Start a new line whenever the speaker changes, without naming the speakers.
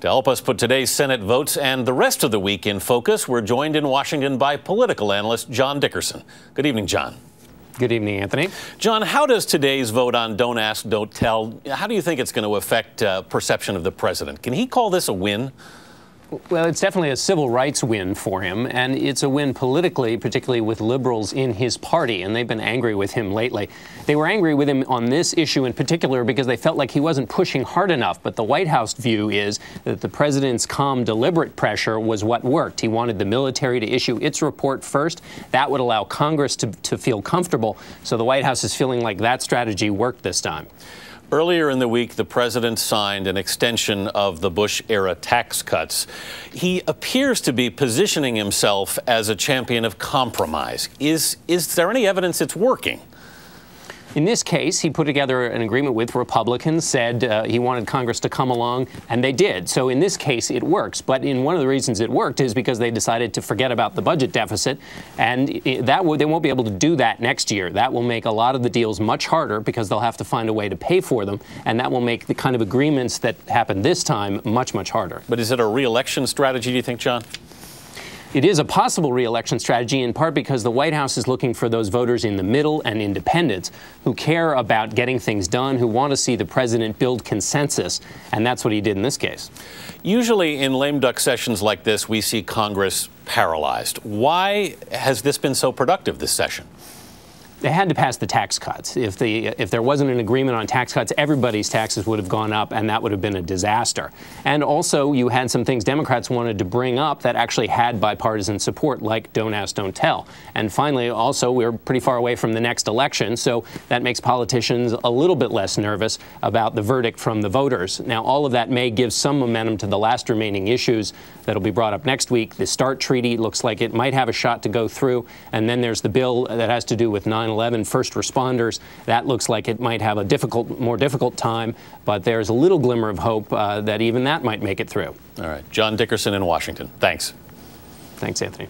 To help us put today's Senate votes and the rest of the week in focus, we're joined in Washington by political analyst John Dickerson. Good evening, John.
Good evening, Anthony.
John, how does today's vote on Don't Ask, Don't Tell, how do you think it's going to affect perception of the president? Can he call this a win?
Well, it's definitely a civil rights win for him, and it's a win politically, particularly with liberals in his party, and they've been angry with him lately. They were angry with him on this issue in particular because they felt like he wasn't pushing hard enough, but the White House view is that the president's calm, deliberate pressure was what worked. He wanted the military to issue its report first. That would allow Congress to feel comfortable, so the White House is feeling like that strategy worked this time.
Earlier in the week, the president signed an extension of the Bush-era tax cuts. He appears to be positioning himself as a champion of compromise. Is there any evidence it's working?
In this case, he put together an agreement with Republicans, said he wanted Congress to come along, and they did. So in this case, it works. But one of the reasons it worked is because they decided to forget about the budget deficit, and they won't be able to do that next year. That will make a lot of the deals much harder because they'll have to find a way to pay for them, and that will make the kind of agreements that happened this time much, much harder.
But is it a re-election strategy, do you think, John?
It is a possible re-election strategy, in part because the White House is looking for those voters in the middle and independents who care about getting things done, who want to see the president build consensus, and that's what he did in this case. Usually
in lame duck sessions like this, we see Congress paralyzed. Why has this been so productive this session?
They had to pass the tax cuts. If there wasn't an agreement on tax cuts, everybody's taxes would have gone up, and that would have been a disaster. And also, you had some things Democrats wanted to bring up that actually had bipartisan support, like Don't Ask, Don't Tell. And finally, also, we're pretty far away from the next election, so that makes politicians a little bit less nervous about the verdict from the voters. Now, all of that may give some momentum to the last remaining issues that'll be brought up next week. The START treaty looks like it might have a shot to go through, and then there's the bill that has to do with 9/11 first responders. That looks like it might have a more difficult time, but there's a little glimmer of hope that even that might make it through.
All right. John Dickerson in Washington. Thanks.
Thanks, Anthony.